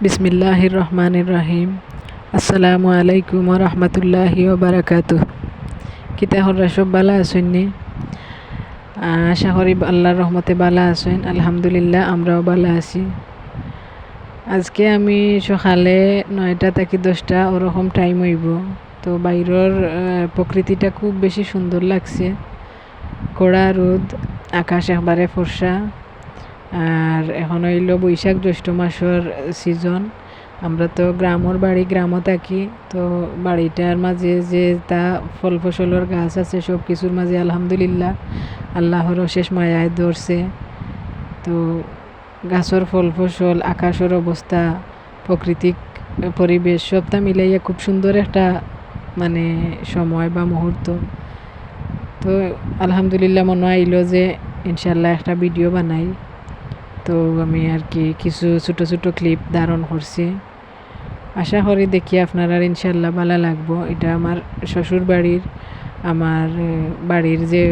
বিসমিল্লাহির রহমানির রহিম। আসসালামু আলাইকুম ওয়া রাহমাতুল্লাহি ওয়া বারাকাতুহ। কিতা হররা সব বালা আছেননি? আশা করি আল্লাহর রহমতে বালা আছেন। আলহামদুলিল্লাহ আমরাও বালা আছি। আজকে আমি সকালে 9টা থেকে 10টা ওরকম টাইম হইব। তো বাইরের প্রকৃতিটা খুব বেশি সুন্দর লাগছে। কড়া রোদ, আকাশ একবারে ফর্সা। আর এখন হইল বৈশাখ জ্যৈষ্ঠ মাসের সিজন। আমরা তো গ্রামের বাড়ি, গ্রামও থাকি। তো বাড়িটার মাঝে যে তা ফল ফসলের গাছ আছে, সব কিছুর মাঝে আলহামদুলিল্লাহ আল্লাহর অশেষ মায়ায় ধরছে। তো গাছের ফল ফসল, আকাশের অবস্থা, প্রাকৃতিক পরিবেশ সবটা মিলাইয়া খুব সুন্দর একটা সময় বা মুহূর্ত। তো আলহামদুলিল্লাহ মনে আইলো যে ইনশাল্লাহ একটা ভিডিও বানাই। তো আমি আর কি কিছু ছোট ছোট ক্লিপ ধারণ করছি। আশা করি দেখি আপনারা ইনশাল্লাহ ভালো লাগবো। এটা আমার শ্বশুর বাড়ির, আমার বাড়ির যে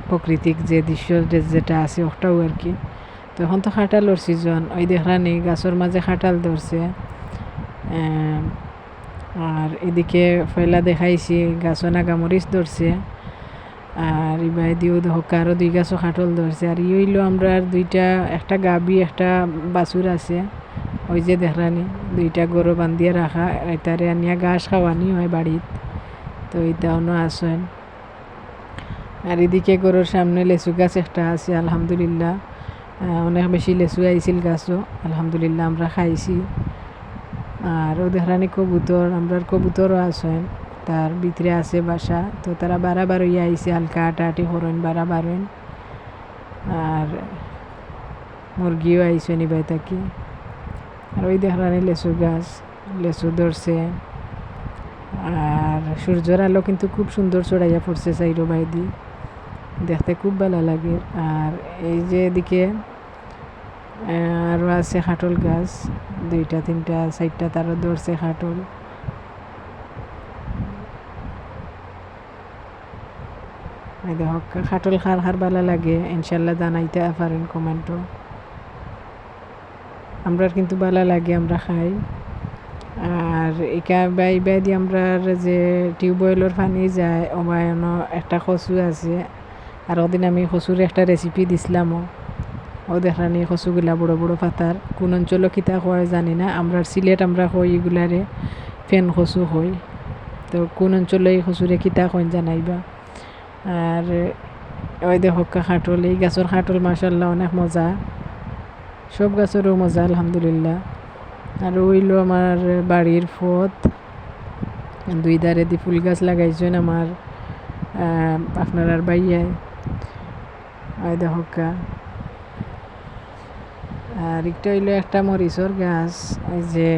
প্রাকৃতিক যে দৃশ্য যেটা আছে ওটাও আর কি। তো এখন তো খাটালোর সিজন, ওই দেখলানি গাছের মাঝে খাটাল ধরছে। আর এদিকে ফয়লা দেখাইছি গাছও নাগামরিচ ধরছে। আর ইবাই দিয়েও হোক আরও 2 গাছও খাটল ধরছে। আর ই হইলো আমরা দুইটা, একটা গাবি একটা বাছুর আছে। ওই যে দেখলানি 2টা গরু বান্ধিয়ে রাখা, এটারে আনিয়া ঘাস খাওয়ানি হয় বাড়িত। তো এইটাও আসেন। আর এদিকে গরুর সামনে লেচু গাছ একটা আছে আলহামদুলিল্লাহ। অনেক বেশি লেচু আইছিল গাছও, আলহামদুলিল্লাহ আমরা খাইছি। আর ও দেখলানি কবুতর, আমরার কবুতরও আছেন, তার ভিতরে আছে বাসা। তো তারা বারাবার ইয়ে আইসে, হালকা হাঁটাহাঁটি করেন বারাবারেন। আর মুরগিও আইসে নিবাই থাকি। আর ওই দেখলানি লেচু গাছ, লেচু ধরছে। আর সূর্যের আলো কিন্তু খুব সুন্দর চড়াইয়া পড়ছে চাইরো বাইদি, দেখতে খুব ভালো লাগে। আর এই যে এদিকে আরও আছে খাটল গাছ, 2টা 3টা 4টা তারও ধরছে খাটল। দেখো খাটল খার ভালো লাগে, ইনশাল্লাহ জানাইতে পারেন কমেন্টও। আমরা কিন্তু ভালো লাগে, আমরা খাই। আর একা বাই দিয়ে আমরা যে টিউবওয়েলের পানি যায়, ওমায়নো একটা কচু আছে। আর ওদিন আমি কচুর একটা রেসিপি দিছিলামও। ও দেখলানি কচুগুলা বড় বড় পাতার, কোন অঞ্চলে কিতা কয় জানি না। আমরা সিলেট আমরা কই এগুলারে ফেন কচু কই। তো কোন অঞ্চলে এই কচুরে কিতা কইন জানাইবা। আর ওই দেখো খাটল, এই গাছের খাটল মাশাল্লাহ অনেক মজা, সব গাছেরও মজা আলহামদুলিল্লাহ। আর ওইলো আমার বাড়ির পথ, 2 ধারে দি ফুল গাছ লাগাইছেন আমার আপনার বাইয়ায়, ওই দেখো। আর একটা হইলো একটা মরিচর গাছ, ওই যে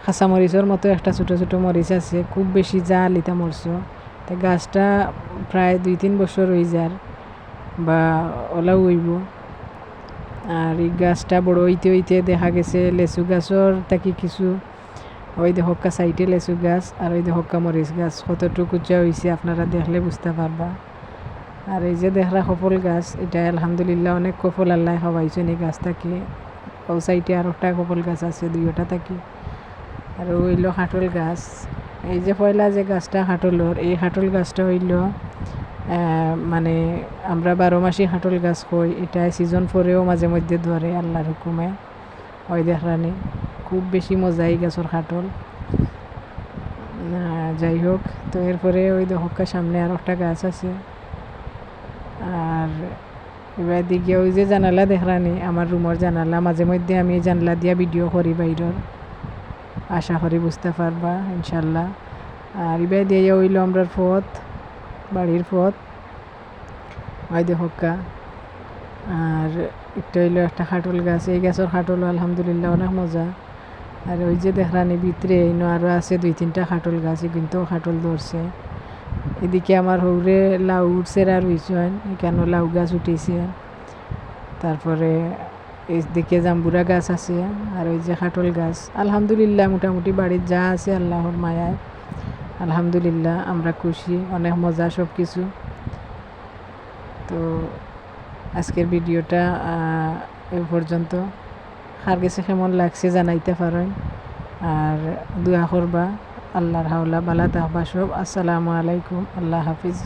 কাঁচা মরিচর মতো একটা ছোটো ছোটো মরিচ আছে, খুব বেশি জাল ইতা মরছ। তো গাছটা প্রায় 2-3 বছর হয়ে যার বা ওলাও হইব। আর এই গাছটা বড় হইতে হইতে দেখা গেছে লেচু গাছর তাকি কিছু, ওই দেখকা সাইডে লেচু গাছ আর ওই দেখকা মরিচ গাছ কতটুকু উঁচা হয়েছে আপনারা দেখলে বুঝতে পারবা। আর এই যে দেখরা কপল গাছ, এটা আলহামদুলিল্লাহ অনেক কপল আল্লাহ খাওয়াইছেন এই গাছ থাকি। ও সাইডে আর একটা কপল গাছ আছে, 2টা থাকি। আর হইল খাটল গাছ। এই যে পয়লা যে গাছটা খাটলর, এই খাটল গাছটা হইল আমরা 12 মাসি খাটল গাছ কই। এটা সিজন পরেও মাঝে মধ্যে ধরে আল্লাহর হুকুমে। ওই দেখরানি খুব বেশি মজা এই গাছের খাটল। যাই হোক, তো এরপরে ওই দেখকা সামনে আর একটা গাছ আছে। আর এবার দিকে ওই যে জানালা দেখরানি, আমার রুমের জানালা, মাঝে মধ্যে আমি জানলা দিয়া ভিডিও করি বাইরের, আশা করি বুঝতে পারবা ইনশাল্লাহ। আর এবার দিয়ে হইল আমরা পথ, বাড়ির পথ, ওই দেখকা। আর একটা হইলো একটা খাটল গাছ, এই গাছের খাটল আলহামদুলিল্লাহ অনেক মজা। আর ওই যে দেখরানি ভিতরে ইনো আরও আছে 2-3টা খাটল গাছ, কিন্তু খাটল ধরছে। এদিকে আমার হৌরে লাউ উঠছে আর হইছেন, এখানে লাউ গাছ উঠেছে। তারপরে এইদিকে জাম্বুরা গাছ আছে। আর ওই যে খাটল গাছ, আলহামদুলিল্লাহ মোটামুটি বাড়ির যা আছে আল্লাহর মায়ায় আলহামদুলিল্লাহ আমরা খুশি, অনেক মজা সব কিছু। তো আজকের ভিডিওটা এ পর্যন্ত। কার কাছে কেমন লাগছে জানাইতে পারেন আর দোয়া করবা। আল্লাহর হাওলা বালা থাকবা সব। আসসালামু আলাইকুম, আল্লাহ হাফিজ।